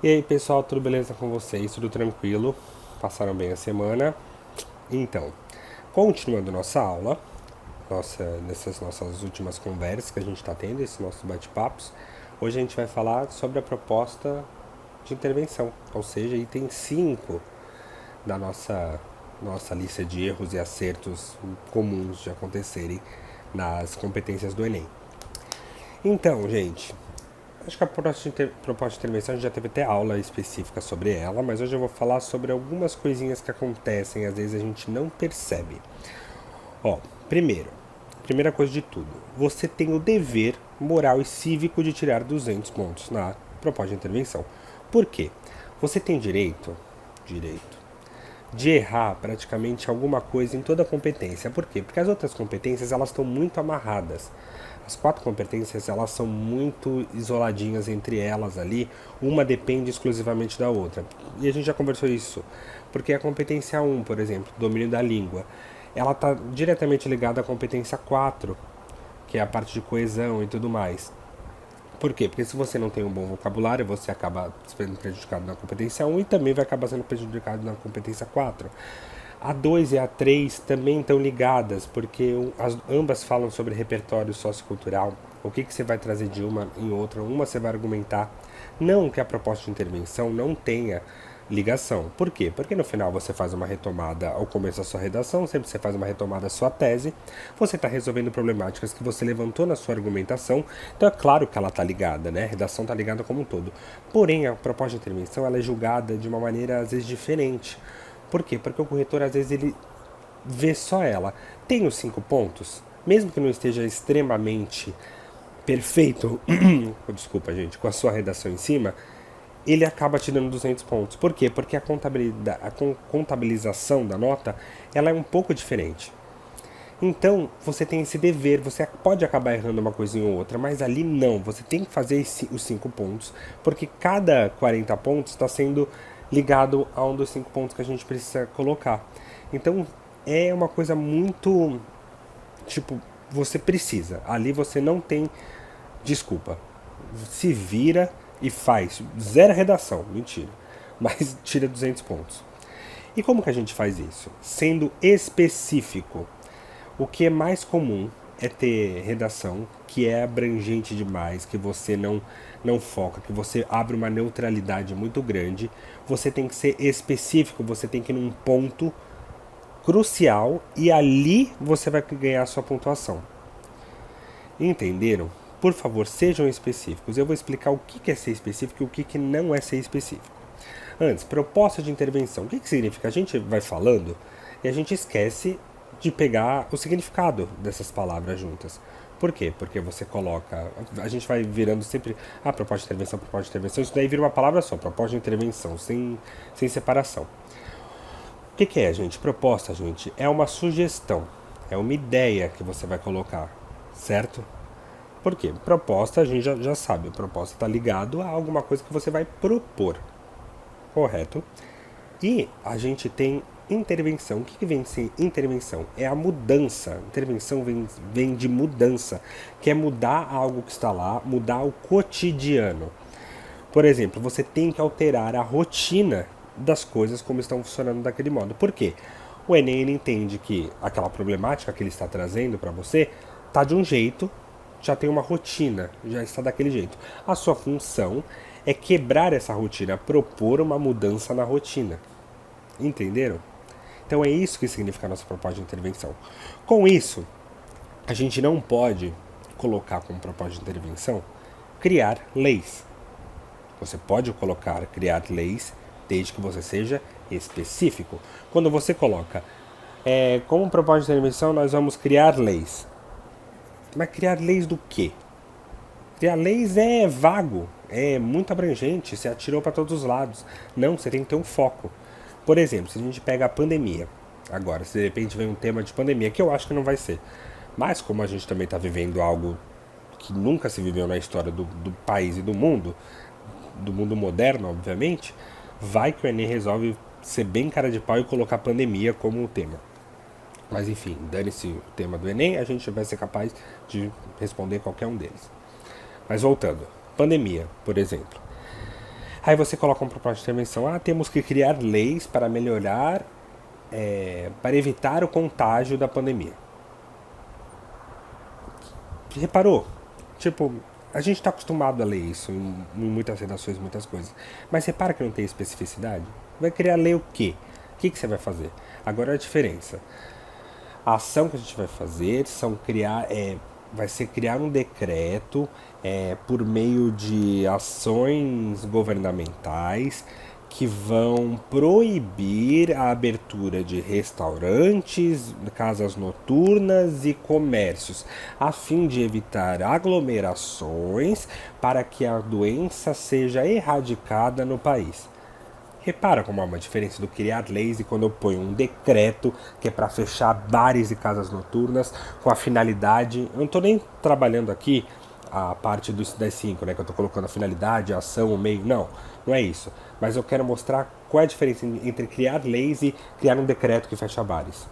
E aí pessoal, tudo beleza com vocês? Tudo tranquilo? Passaram bem a semana? Então, continuando nossa aula, nessas nossas últimas conversas que a gente está tendo, esses nossos bate-papos, hoje a gente vai falar sobre a proposta de intervenção, ou seja, item 5 da nossa lista de erros e acertos comuns de acontecerem nas competências do Enem. Então, gente, acho que a proposta de intervenção a gente já teve até aula específica sobre ela, mas hoje eu vou falar sobre algumas coisinhas que acontecem, às vezes a gente não percebe. Ó, primeira coisa de tudo, você tem o dever moral e cívico de tirar 200 pontos na proposta de intervenção. Por quê? Você tem direito de errar praticamente alguma coisa em toda a competência. Por quê? Porque as outras competências elas estão muito amarradas. As 4 competências elas são muito isoladinhas entre elas ali, uma depende exclusivamente da outra. E a gente já conversou isso, porque a competência 1, por exemplo, domínio da língua, ela está diretamente ligada à competência 4, que é a parte de coesão e tudo mais. Por quê? Porque se você não tem um bom vocabulário, você acaba sendo prejudicado na competência 1 e também vai acabar sendo prejudicado na competência 4. A 2 e a 3 também estão ligadas, porque ambas falam sobre repertório sociocultural. O que você vai trazer de uma em outra? Uma você vai argumentar. Não que a proposta de intervenção não tenha ligação. Por quê? Porque no final você faz uma retomada ao começo da sua redação, sempre você faz uma retomada da sua tese, você está resolvendo problemáticas que você levantou na sua argumentação, então é claro que ela está ligada, né? A redação está ligada como um todo. Porém, a proposta de intervenção ela é julgada de uma maneira às vezes diferente. Por quê? Porque o corretor às vezes ele vê só ela. Tem os 5 pontos, mesmo que não esteja extremamente perfeito, desculpa gente, com a sua redação em cima, ele acaba te dando 200 pontos. Por quê? Porque a contabilização da nota ela é um pouco diferente. Então, você tem esse dever, você pode acabar errando uma coisinha ou outra, mas ali não, você tem que fazer os 5 pontos, porque cada 40 pontos está sendo ligado a um dos 5 pontos que a gente precisa colocar. Então, é uma coisa muito, tipo, você precisa, ali você não tem desculpa, se vira e faz, zero redação, mentira, mas tira 200 pontos. E como que a gente faz isso? Sendo específico. O que é mais comum é ter redação que é abrangente demais, que você não foca, que você abre uma neutralidade muito grande. Você tem que ser específico, você tem que ir num ponto crucial e ali você vai ganhar a sua pontuação. Entenderam? Por favor, sejam específicos. Eu vou explicar o que é ser específico e o que não é ser específico. Antes, proposta de intervenção. O que significa? A gente vai falando e a gente esquece de pegar o significado dessas palavras juntas. Por quê? Porque você coloca... A gente vai virando sempre... proposta de intervenção, proposta de intervenção. Isso daí vira uma palavra só, proposta de intervenção, sem separação. O que é, gente? Proposta, gente, é uma sugestão. É uma ideia que você vai colocar, certo? Por quê? Proposta, a gente já sabe. Proposta está ligado a alguma coisa que você vai propor. Correto? E a gente tem intervenção. O que vem ser intervenção? É a mudança. Intervenção vem de mudança, que é mudar algo que está lá, mudar o cotidiano. Por exemplo, você tem que alterar a rotina das coisas como estão funcionando daquele modo. Por quê? O Enem ele entende que aquela problemática que ele está trazendo para você está de um jeito, já tem uma rotina, já está daquele jeito. A sua função é quebrar essa rotina, propor uma mudança na rotina. Entenderam? Então é isso que significa a nossa proposta de intervenção. Com isso, a gente não pode colocar como proposta de intervenção criar leis. Você pode criar leis desde que você seja específico. Quando você coloca como proposta de intervenção nós vamos criar leis. Mas criar leis do quê? Criar leis é vago, é muito abrangente, você atirou para todos os lados. Não, você tem que ter um foco. Por exemplo, se a gente pega a pandemia, agora, se de repente vem um tema de pandemia, que eu acho que não vai ser, mas como a gente também está vivendo algo que nunca se viveu na história do país e do mundo moderno, obviamente, vai que o Enem resolve ser bem cara de pau e colocar pandemia como tema. Mas enfim, dane-se o tema do Enem, a gente vai ser capaz de responder qualquer um deles. Mas voltando, pandemia, por exemplo. Aí você coloca uma proposta de intervenção. Ah, temos que criar leis para melhorar, para evitar o contágio da pandemia. Reparou? Tipo, a gente está acostumado a ler isso em muitas redações, muitas coisas. Mas repara que não tem especificidade. Vai criar lei o quê? O que você vai fazer? Agora a diferença. A ação que a gente vai fazer vai ser criar um decreto por meio de ações governamentais que vão proibir a abertura de restaurantes, casas noturnas e comércios, a fim de evitar aglomerações para que a doença seja erradicada no país. Repara como há uma diferença do criar leis e quando eu ponho um decreto que é para fechar bares e casas noturnas com a finalidade. Eu não estou nem trabalhando aqui a parte das 5, né? Que eu estou colocando a finalidade, a ação, o meio. Não, não é isso. Mas eu quero mostrar qual é a diferença entre criar leis e criar um decreto que fecha bares.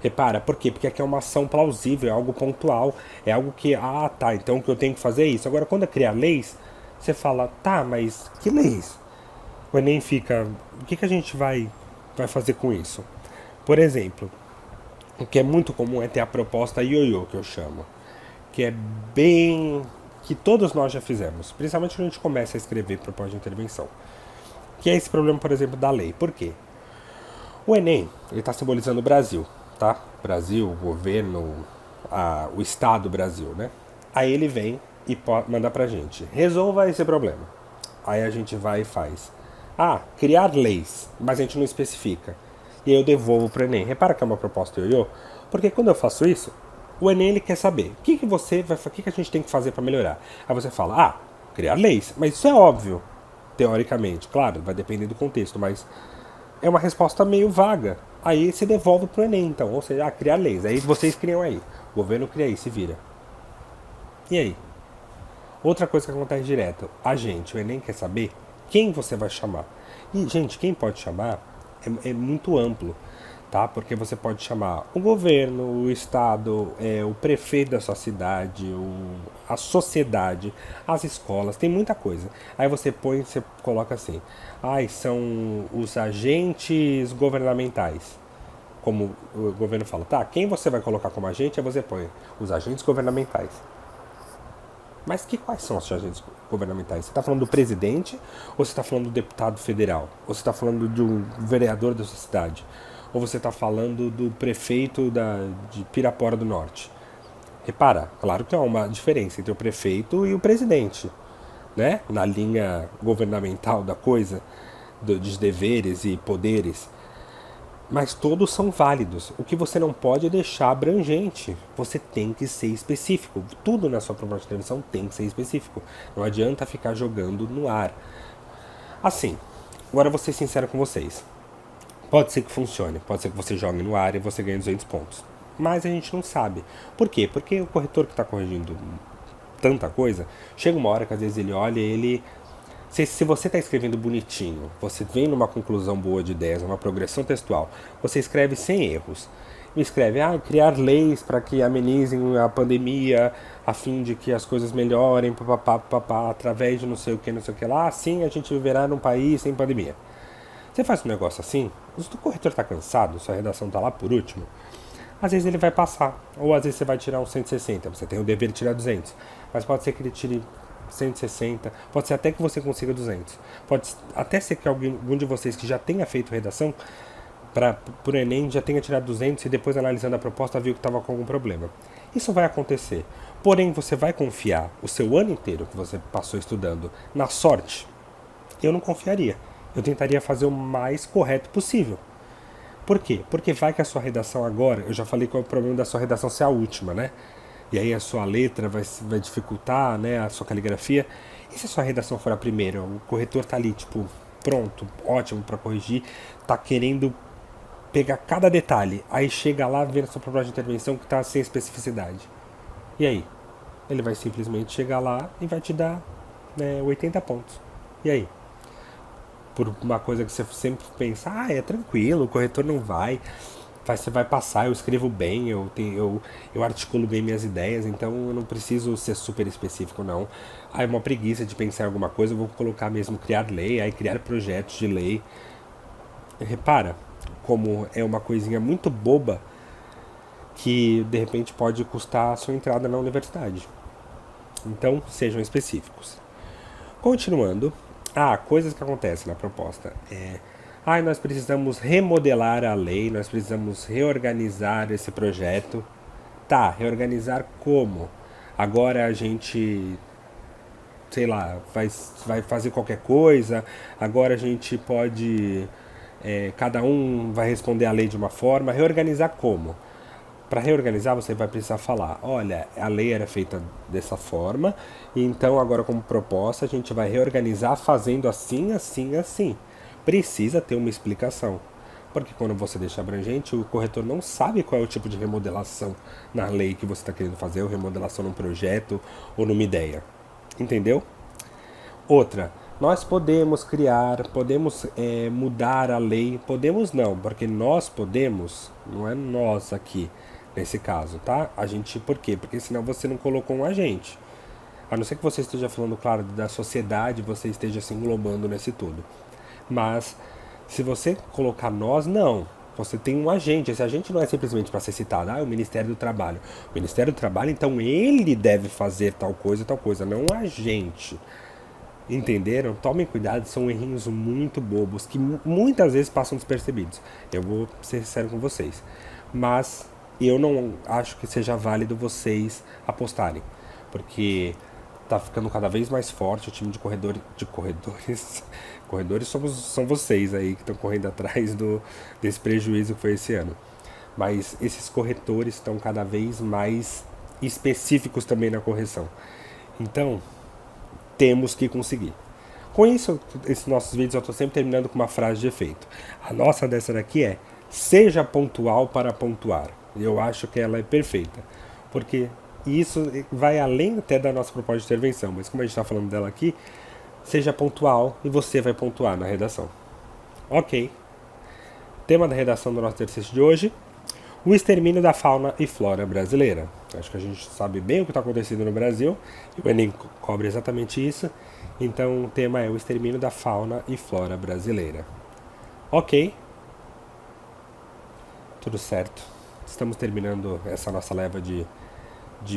Repara, por quê? Porque aqui é uma ação plausível, é algo pontual, é algo que, tá, então o que eu tenho que fazer é isso. Agora, quando é criar leis, você fala, tá, mas que leis? O Enem fica, o que a gente vai fazer com isso? Por exemplo, o que é muito comum é ter a proposta ioiô, que eu chamo, que é bem, que todos nós já fizemos, principalmente quando a gente começa a escrever proposta de intervenção, que é esse problema, por exemplo, da lei. Por quê? O Enem, ele está simbolizando o Brasil, tá? Brasil, o governo, o Estado Brasil, né? Aí ele vem e manda pra gente, resolva esse problema. Aí a gente vai e faz. Criar leis, mas a gente não especifica. E aí eu devolvo pro Enem. Repara que é uma proposta ioiô, porque quando eu faço isso, o Enem ele quer saber o que a gente tem que fazer para melhorar. Aí você fala, criar leis, mas isso é óbvio, teoricamente, claro, vai depender do contexto, mas é uma resposta meio vaga. Aí você devolve pro Enem, então, ou seja, criar leis. Aí vocês criam aí, o governo cria aí, se vira. E aí? Outra coisa que acontece direto, o Enem quer saber quem você vai chamar. E, gente, quem pode chamar é muito amplo, tá? Porque você pode chamar o governo, o estado, o prefeito da sua cidade, a sociedade, as escolas, tem muita coisa. Aí você coloca assim, são os agentes governamentais. Como o governo fala, tá, quem você vai colocar como agente, aí você põe os agentes governamentais. Mas quais são os agentes governamentais? Você está falando do presidente? Ou você está falando do deputado federal? Ou você está falando de um vereador da sua cidade? Ou você está falando do prefeito de Pirapora do Norte? Repara, claro que há uma diferença entre o prefeito e o presidente, né? Na linha governamental da coisa, dos deveres e poderes. Mas todos são válidos. O que você não pode é deixar abrangente. Você tem que ser específico. Tudo na sua proposta de intervenção tem que ser específico. Não adianta ficar jogando no ar. Assim, agora eu vou ser sincero com vocês. Pode ser que funcione. Pode ser que você jogue no ar e você ganhe 200 pontos. Mas a gente não sabe. Por quê? Porque o corretor que está corrigindo tanta coisa, chega uma hora que às vezes ele olha e ele... Se você está escrevendo bonitinho, você vem numa conclusão boa de ideias, uma progressão textual, você escreve sem erros. Escreve, criar leis para que amenizem a pandemia, a fim de que as coisas melhorem, através de não sei o que lá, assim a gente viverá num país sem pandemia. Você faz um negócio assim, o corretor está cansado, sua redação está lá por último, às vezes ele vai passar, ou às vezes você vai tirar um 160, você tem o dever de tirar 200, mas pode ser que ele tire 160, pode ser até que você consiga 200. Pode até ser que algum de vocês que já tenha feito redação por Enem já tenha tirado 200 e depois analisando a proposta viu que estava com algum problema. Isso vai acontecer. Porém, você vai confiar o seu ano inteiro que você passou estudando na sorte? Eu não confiaria. Eu tentaria fazer o mais correto possível. Por quê? Porque vai que a sua redação agora, eu já falei qual é o problema da sua redação ser a última, né? E aí a sua letra vai dificultar, né, a sua caligrafia. E se a sua redação for a primeira? O corretor tá ali, tipo, pronto, ótimo para corrigir, tá querendo pegar cada detalhe. Aí chega lá, vê a sua proposta de intervenção que tá sem especificidade. E aí? Ele vai simplesmente chegar lá e vai te dar 80 pontos. E aí? Por uma coisa que você sempre pensa, é tranquilo, o corretor não vai. você vai passar, eu escrevo bem, eu articulo bem minhas ideias, então eu não preciso ser super específico, não. Ah, é uma preguiça de pensar em alguma coisa, eu vou colocar mesmo criar lei, aí criar projetos de lei. Repara como é uma coisinha muito boba que de repente pode custar a sua entrada na universidade. Então, sejam específicos. Continuando, coisas que acontecem na proposta. Nós precisamos remodelar a lei, nós precisamos reorganizar esse projeto. Tá, reorganizar como? Agora a gente, sei lá, vai fazer qualquer coisa, agora a gente pode. Cada um vai responder a lei de uma forma. Reorganizar como? Para reorganizar, você vai precisar falar: olha, a lei era feita dessa forma, e então agora, como proposta, a gente vai reorganizar fazendo assim, assim, assim. Precisa ter uma explicação. Porque quando você deixa abrangente, o corretor não sabe qual é o tipo de remodelação na lei que você está querendo fazer, ou remodelação num projeto ou numa ideia. Entendeu? Outra, nós podemos criar, podemos mudar a lei, podemos não, porque nós podemos, não é nós aqui, nesse caso, tá? A gente, por quê? Porque senão você não colocou um agente. A não ser que você esteja falando, claro, da sociedade, você esteja se englobando nesse tudo. Mas, se você colocar nós, não. Você tem um agente. Esse agente não é simplesmente para ser citado. É o Ministério do Trabalho. O Ministério do Trabalho, então, ele deve fazer tal coisa, não um agente. Entenderam? Tomem cuidado, são errinhos muito bobos que muitas vezes passam despercebidos. Eu vou ser sincero com vocês. Mas eu não acho que seja válido vocês apostarem. Porque tá ficando cada vez mais forte o time de corredores. Corredores são vocês aí que estão correndo atrás desse prejuízo que foi esse ano. Mas esses corretores estão cada vez mais específicos também na correção. Então, temos que conseguir. Com isso, esses nossos vídeos eu estou sempre terminando com uma frase de efeito. A nossa dessa daqui é: seja pontual para pontuar. Eu acho que ela é perfeita. Porque isso vai além até da nossa proposta de intervenção. Mas como a gente está falando dela aqui, seja pontual e você vai pontuar na redação. Ok. Tema da redação do nosso exercício de hoje: o extermínio da fauna e flora brasileira. Acho que a gente sabe bem o que está acontecendo no Brasil, e o Enem cobre exatamente isso. Então o tema é o extermínio da fauna e flora brasileira. Ok. Tudo certo. Estamos terminando essa nossa leva de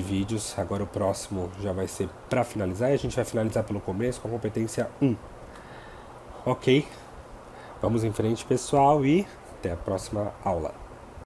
vídeos. Agora o próximo já vai ser para finalizar, e a gente vai finalizar pelo começo com a competência 1. Ok. Vamos em frente, pessoal, e até a próxima aula.